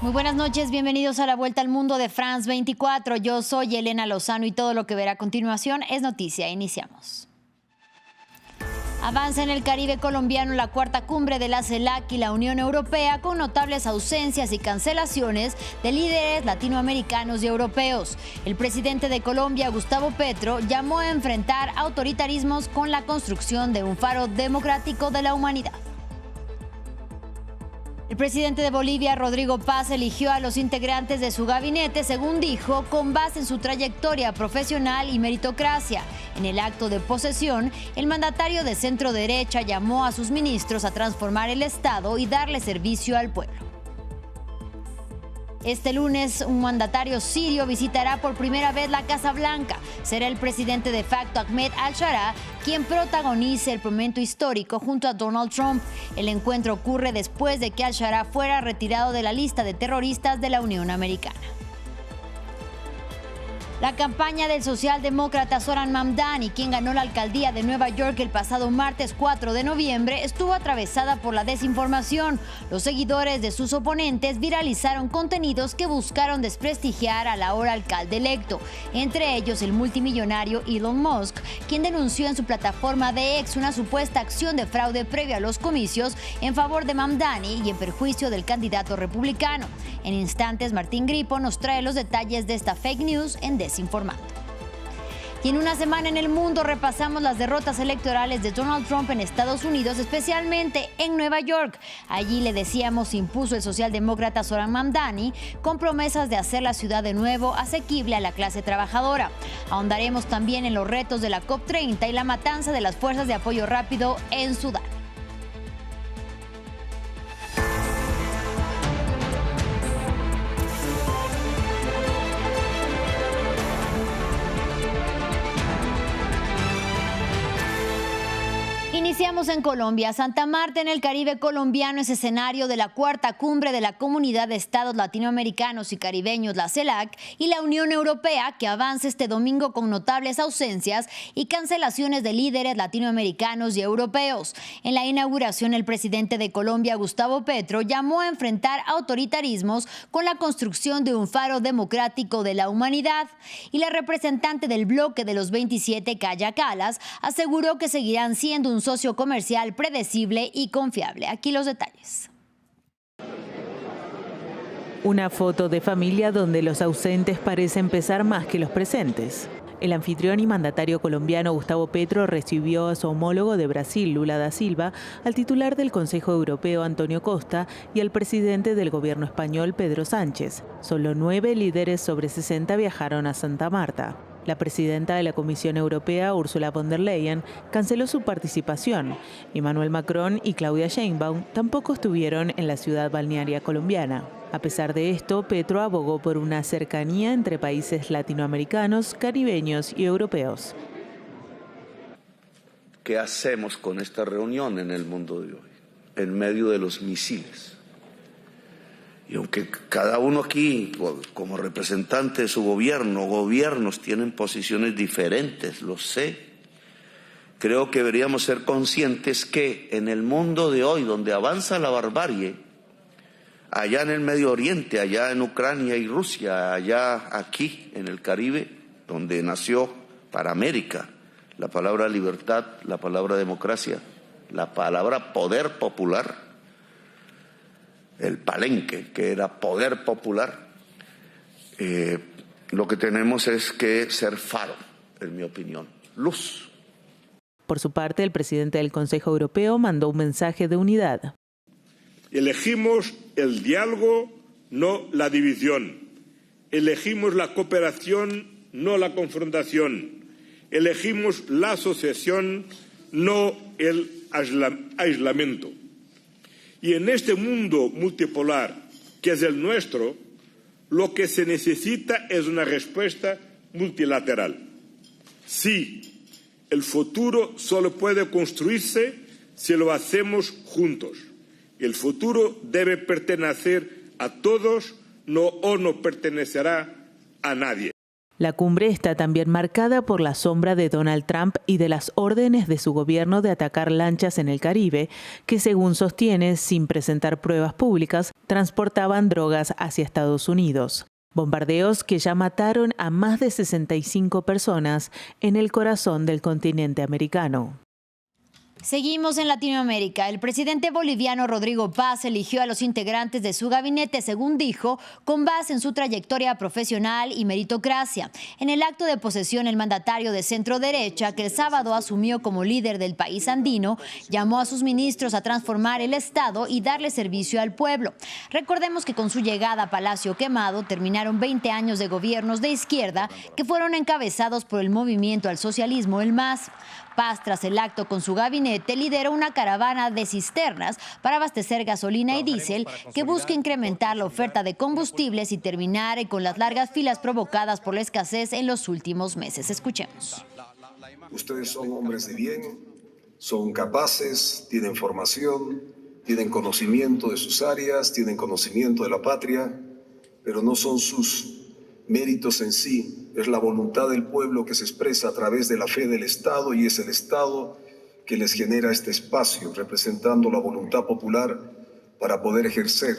Muy buenas noches, bienvenidos a la Vuelta al Mundo de France 24. Yo soy Elena Lozano y todo lo que verá a continuación es noticia. Iniciamos. Avanza en el Caribe colombiano la cuarta cumbre de la CELAC y la Unión Europea con notables ausencias y cancelaciones de líderes latinoamericanos y europeos. El presidente de Colombia, Gustavo Petro, llamó a enfrentar autoritarismos con la construcción de un faro democrático de la humanidad. El presidente de Bolivia, Rodrigo Paz, eligió a los integrantes de su gabinete, según dijo, con base en su trayectoria profesional y meritocracia. En el acto de posesión, el mandatario de centro derecha llamó a sus ministros a transformar el Estado y darle servicio al pueblo. Este lunes, un mandatario sirio visitará por primera vez la Casa Blanca. Será el presidente de facto, Ahmed al-Sharaa, quien protagonice el momento histórico junto a Donald Trump. El encuentro ocurre después de que al-Sharaa fuera retirado de la lista de terroristas de la Unión Americana. La campaña del socialdemócrata Zoran Mamdani, quien ganó la alcaldía de Nueva York el pasado martes 4 de noviembre, estuvo atravesada por la desinformación. Los seguidores de sus oponentes viralizaron contenidos que buscaron desprestigiar al ahora alcalde electo, entre ellos el multimillonario Elon Musk, quien denunció en su plataforma de X una supuesta acción de fraude previa a los comicios en favor de Mamdani y en perjuicio del candidato republicano. En instantes, Martín Gripo nos trae los detalles de esta fake news en Desinformando. Y en una semana en el mundo repasamos las derrotas electorales de Donald Trump en Estados Unidos, especialmente en Nueva York. Allí, le decíamos, impuso el socialdemócrata Zoran Mamdani con promesas de hacer la ciudad de nuevo asequible a la clase trabajadora. Ahondaremos también en los retos de la COP30 y la matanza de las fuerzas de apoyo rápido en Sudán. Iniciamos en Colombia. Santa Marta, en el Caribe colombiano, es escenario de la cuarta cumbre de la Comunidad de Estados Latinoamericanos y Caribeños, la CELAC, y la Unión Europea, que avanza este domingo con notables ausencias y cancelaciones de líderes latinoamericanos y europeos. En la inauguración, el presidente de Colombia, Gustavo Petro, llamó a enfrentar autoritarismos con la construcción de un faro democrático de la humanidad. Y la representante del bloque de los 27, Kaja Kallas, aseguró que seguirán siendo un socio comercial predecible y confiable. Aquí los detalles. Una foto de familia donde los ausentes parecen pesar más que los presentes. El anfitrión y mandatario colombiano Gustavo Petro recibió a su homólogo de Brasil, Lula da Silva, al titular del Consejo Europeo, Antonio Costa, y al presidente del gobierno español, Pedro Sánchez. Solo 9 líderes sobre 60 viajaron a Santa Marta. La presidenta de la Comisión Europea, Ursula von der Leyen, canceló su participación. Emmanuel Macron y Claudia Sheinbaum tampoco estuvieron en la ciudad balnearia colombiana. A pesar de esto, Petro abogó por una cercanía entre países latinoamericanos, caribeños y europeos. ¿Qué hacemos con esta reunión en el mundo de hoy, en medio de los misiles? Y aunque cada uno aquí, como representante de su gobiernos tienen posiciones diferentes, lo sé, creo que deberíamos ser conscientes que en el mundo de hoy, donde avanza la barbarie, allá en el Medio Oriente, allá en Ucrania y Rusia, allá aquí en el Caribe, donde nació para América la palabra libertad, la palabra democracia, la palabra poder popular, el palenque, que era poder popular, lo que tenemos es que ser faro, en mi opinión, luz. Por su parte, el presidente del Consejo Europeo mandó un mensaje de unidad. Elegimos el diálogo, no la división. Elegimos la cooperación, no la confrontación. Elegimos la asociación, no el aislamiento. Y en este mundo multipolar, que es el nuestro, lo que se necesita es una respuesta multilateral. Sí, el futuro solo puede construirse si lo hacemos juntos. El futuro debe pertenecer a todos, no pertenecerá a nadie. La cumbre está también marcada por la sombra de Donald Trump y de las órdenes de su gobierno de atacar lanchas en el Caribe, que según sostiene, sin presentar pruebas públicas, transportaban drogas hacia Estados Unidos. Bombardeos que ya mataron a más de 65 personas en el corazón del continente americano. Seguimos en Latinoamérica. El presidente boliviano Rodrigo Paz eligió a los integrantes de su gabinete, según dijo, con base en su trayectoria profesional y meritocracia. En el acto de posesión, el mandatario de centro derecha, que el sábado asumió como líder del país andino, llamó a sus ministros a transformar el Estado y darle servicio al pueblo. Recordemos que con su llegada a Palacio Quemado terminaron 20 años de gobiernos de izquierda que fueron encabezados por el movimiento al socialismo, el MAS. Paz, tras el acto con su gabinete, lideró una caravana de cisternas para abastecer gasolina y diésel que busca incrementar la oferta de combustibles y terminar con las largas filas provocadas por la escasez en los últimos meses. Escuchemos. Ustedes son hombres de bien, son capaces, tienen formación, tienen conocimiento de sus áreas, tienen conocimiento de la patria, pero no son sus méritos en sí. Es la voluntad del pueblo que se expresa a través de la fe del Estado, y es el Estado que les genera este espacio, representando la voluntad popular para poder ejercer.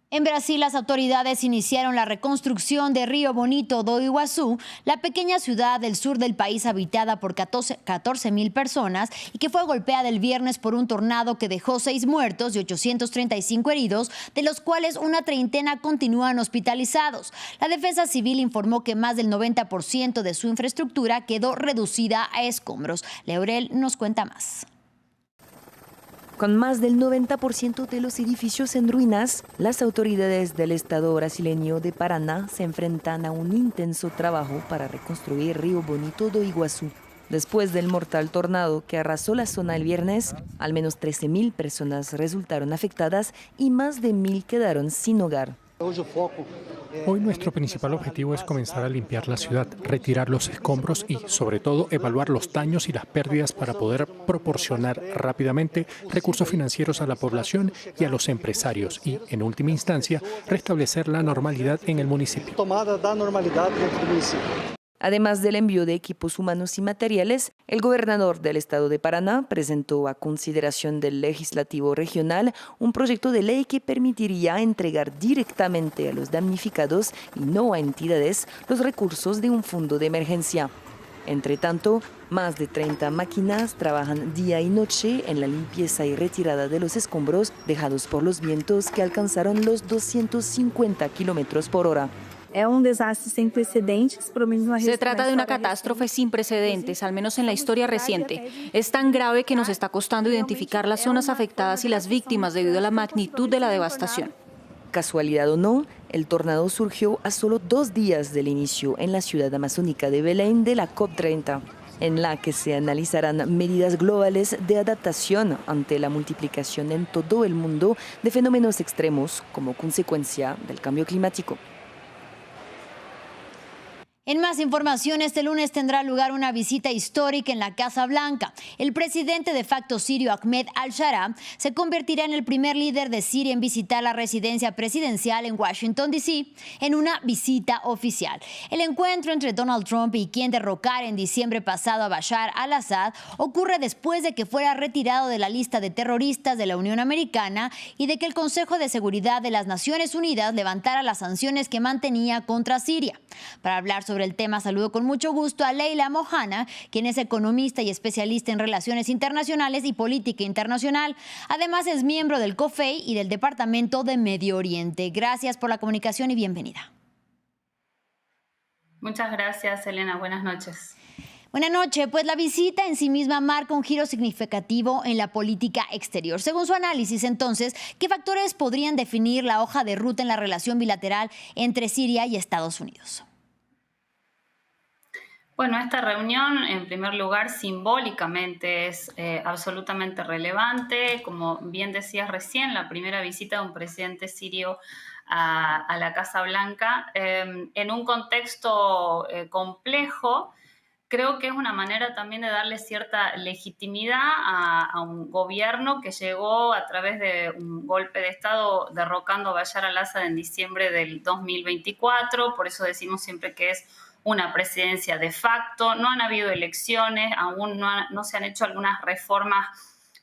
En Brasil, las autoridades iniciaron la reconstrucción de Río Bonito do Iguazú, la pequeña ciudad del sur del país habitada por 14,000 personas y que fue golpeada el viernes por un tornado que dejó 6 muertos y 835 heridos, de los cuales una treintena continúan hospitalizados. La Defensa Civil informó que más del 90% de su infraestructura quedó reducida a escombros. Leorel nos cuenta más. Con más del 90% de los edificios en ruinas, las autoridades del estado brasileño de Paraná se enfrentan a un intenso trabajo para reconstruir Río Bonito do Iguazú. Después del mortal tornado que arrasó la zona el viernes, al menos 13,000 personas resultaron afectadas y más de 1,000 quedaron sin hogar. Hoy nuestro principal objetivo es comenzar a limpiar la ciudad, retirar los escombros y, sobre todo, evaluar los daños y las pérdidas para poder proporcionar rápidamente recursos financieros a la población y a los empresarios y, en última instancia, restablecer la normalidad en el municipio. Además del envío de equipos humanos y materiales, el gobernador del estado de Paraná presentó a consideración del legislativo regional un proyecto de ley que permitiría entregar directamente a los damnificados y no a entidades los recursos de un fondo de emergencia. Entre tanto, más de 30 máquinas trabajan día y noche en la limpieza y retirada de los escombros dejados por los vientos que alcanzaron los 250 kilómetros por hora. Se trata de una catástrofe sin precedentes, al menos en la historia reciente. Es tan grave que nos está costando identificar las zonas afectadas y las víctimas debido a la magnitud de la devastación. Casualidad o no, el tornado surgió a solo 2 días del inicio en la ciudad amazónica de Belén de la COP30, en la que se analizarán medidas globales de adaptación ante la multiplicación en todo el mundo de fenómenos extremos como consecuencia del cambio climático. En más información, este lunes tendrá lugar una visita histórica en la Casa Blanca. El presidente de facto sirio Ahmed al-Shara se convertirá en el primer líder de Siria en visitar la residencia presidencial en Washington, D.C., en una visita oficial. El encuentro entre Donald Trump y quien derrocara en diciembre pasado a Bashar al-Assad ocurre después de que fuera retirado de la lista de terroristas de la Unión Americana y de que el Consejo de Seguridad de las Naciones Unidas levantara las sanciones que mantenía contra Siria. Para hablar sobre el tema, saludo con mucho gusto a Leila Mohana, quien es economista y especialista en relaciones internacionales y política internacional. Además, es miembro del COFEI y del Departamento de Medio Oriente. Gracias por la comunicación y bienvenida. Muchas gracias, Elena. Buenas noches. Buenas noches. Pues la visita en sí misma marca un giro significativo en la política exterior. Según su análisis, entonces, ¿qué factores podrían definir la hoja de ruta en la relación bilateral entre Siria y Estados Unidos? Bueno, esta reunión, en primer lugar, simbólicamente es absolutamente relevante. Como bien decías recién, la primera visita de un presidente sirio a la Casa Blanca en un contexto complejo. Creo que es una manera también de darle cierta legitimidad a un gobierno que llegó a través de un golpe de Estado derrocando a Bashar al-Assad en diciembre del 2024. Por eso decimos siempre que es una presidencia de facto, no han habido elecciones, aún no se han hecho algunas reformas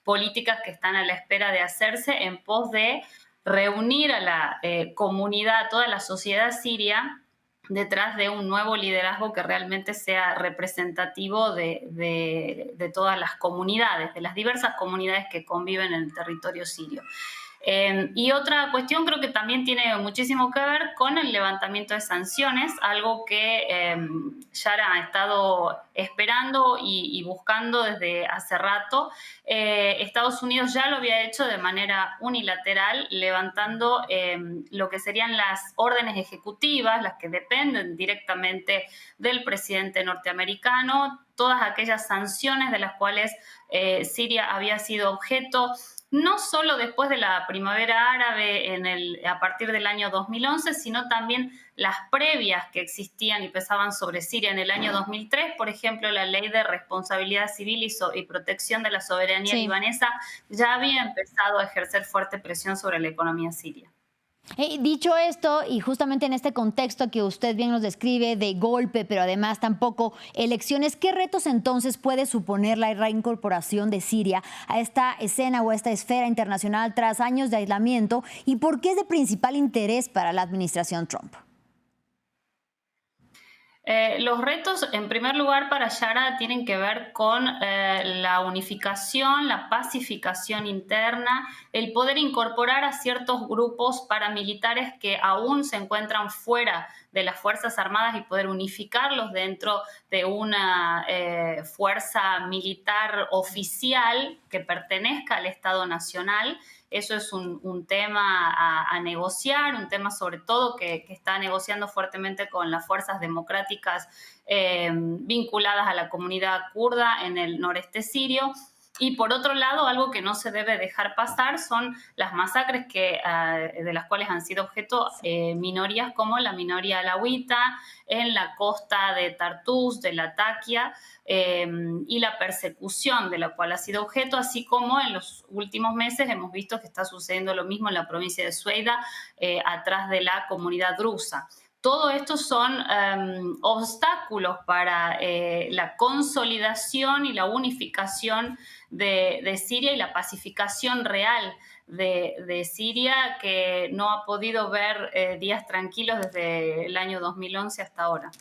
políticas que están a la espera de hacerse en pos de reunir a la comunidad, a toda la sociedad siria detrás de un nuevo liderazgo que realmente sea representativo de todas las comunidades, de las diversas comunidades que conviven en el territorio sirio. Y otra cuestión creo que también tiene muchísimo que ver con el levantamiento de sanciones, algo que Yara ha estado esperando y buscando desde hace rato. Estados Unidos ya lo había hecho de manera unilateral, levantando lo que serían las órdenes ejecutivas, las que dependen directamente del presidente norteamericano, todas aquellas sanciones de las cuales Siria había sido objeto, no solo después de la primavera árabe a partir del año 2011, sino también las previas que existían y pesaban sobre Siria en el año 2003, por ejemplo, la ley de responsabilidad civil y protección de la soberanía libanesa ya había empezado a ejercer fuerte presión sobre la economía siria. Dicho esto, y justamente en este contexto que usted bien nos describe de golpe, pero además tampoco elecciones, ¿qué retos entonces puede suponer la reincorporación de Siria a esta escena o a esta esfera internacional tras años de aislamiento? ¿Y por qué es de principal interés para la administración Trump? Los retos, en primer lugar, para Yara tienen que ver con la unificación, la pacificación interna, el poder incorporar a ciertos grupos paramilitares que aún se encuentran fuera de las Fuerzas Armadas y poder unificarlos dentro de una fuerza militar oficial que pertenezca al Estado Nacional. Eso es un tema a negociar, un tema sobre todo que está negociando fuertemente con las fuerzas democráticas vinculadas a la comunidad kurda en el noreste sirio. Y por otro lado, algo que no se debe dejar pasar son las masacres de las cuales han sido objeto minorías como la minoría alawita en la costa de Tartus, de Latakia, y la persecución de la cual ha sido objeto, así como en los últimos meses hemos visto que está sucediendo lo mismo en la provincia de Sueida, atrás de la comunidad drusa. Todo esto son obstáculos para la consolidación y la unificación de Siria y la pacificación real de Siria, que no ha podido ver días tranquilos desde el año 2011 hasta ahora.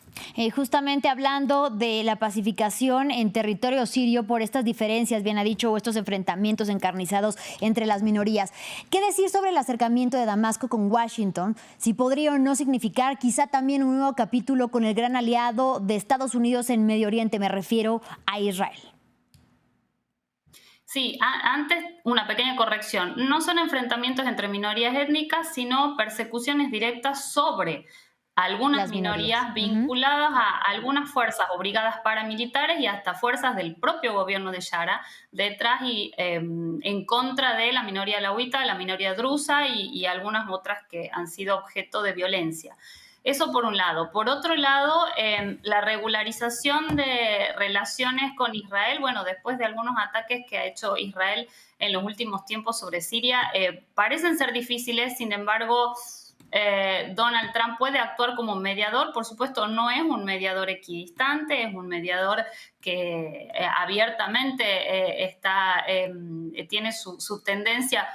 Justamente hablando de la pacificación en territorio sirio por estas diferencias, bien ha dicho, o estos enfrentamientos encarnizados entre las minorías. ¿Qué decir sobre el acercamiento de Damasco con Washington? Si podría o no significar quizá también un nuevo capítulo con el gran aliado de Estados Unidos en Medio Oriente, me refiero a Israel. Sí, antes una pequeña corrección. No son enfrentamientos entre minorías étnicas, sino persecuciones directas sobre algunas minorías vinculadas a algunas fuerzas o brigadas paramilitares y hasta fuerzas del propio gobierno de Yara detrás y en contra de la minoría alawita, la minoría drusa y algunas otras que han sido objeto de violencia. Eso por un lado. Por otro lado, la regularización de relaciones con Israel, bueno, después de algunos ataques que ha hecho Israel en los últimos tiempos sobre Siria, parecen ser difíciles. Sin embargo, Donald Trump puede actuar como mediador. Por supuesto, no es un mediador equidistante, es un mediador que abiertamente tiene su tendencia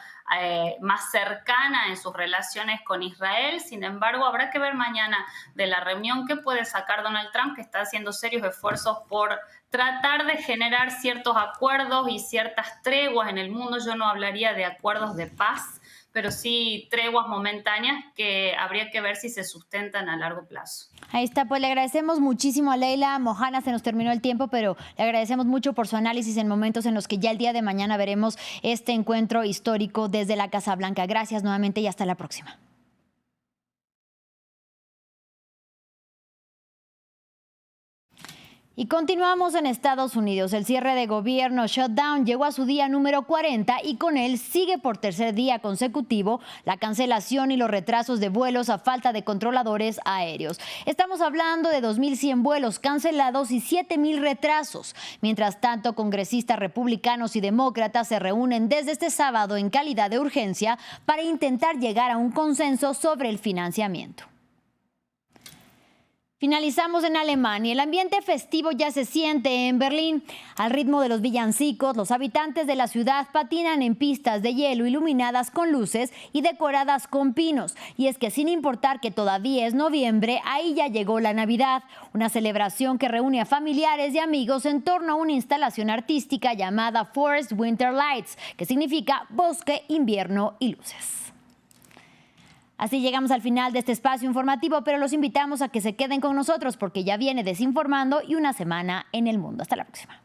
más cercana en sus relaciones con Israel. Sin embargo, habrá que ver mañana de la reunión qué puede sacar Donald Trump, que está haciendo serios esfuerzos por tratar de generar ciertos acuerdos y ciertas treguas en el mundo. Yo no hablaría de acuerdos de paz, pero sí treguas momentáneas que habría que ver si se sustentan a largo plazo. Ahí está, pues le agradecemos muchísimo a Leila Mohana, se nos terminó el tiempo, pero le agradecemos mucho por su análisis en momentos en los que ya el día de mañana veremos este encuentro histórico desde la Casa Blanca. Gracias nuevamente y hasta la próxima. Y continuamos en Estados Unidos. El cierre de gobierno shutdown llegó a su día número 40 y con él sigue por tercer día consecutivo la cancelación y los retrasos de vuelos a falta de controladores aéreos. Estamos hablando de 2.100 vuelos cancelados y 7.000 retrasos. Mientras tanto, congresistas republicanos y demócratas se reúnen desde este sábado en calidad de urgencia para intentar llegar a un consenso sobre el financiamiento. Finalizamos en Alemania. El ambiente festivo ya se siente en Berlín. Al ritmo de los villancicos, los habitantes de la ciudad patinan en pistas de hielo iluminadas con luces y decoradas con pinos. Y es que sin importar que todavía es noviembre, ahí ya llegó la Navidad. Una celebración que reúne a familiares y amigos en torno a una instalación artística llamada Forest Winter Lights, que significa bosque, invierno y luces. Así llegamos al final de este espacio informativo, pero los invitamos a que se queden con nosotros porque ya viene Desinformando y una semana en el mundo. Hasta la próxima.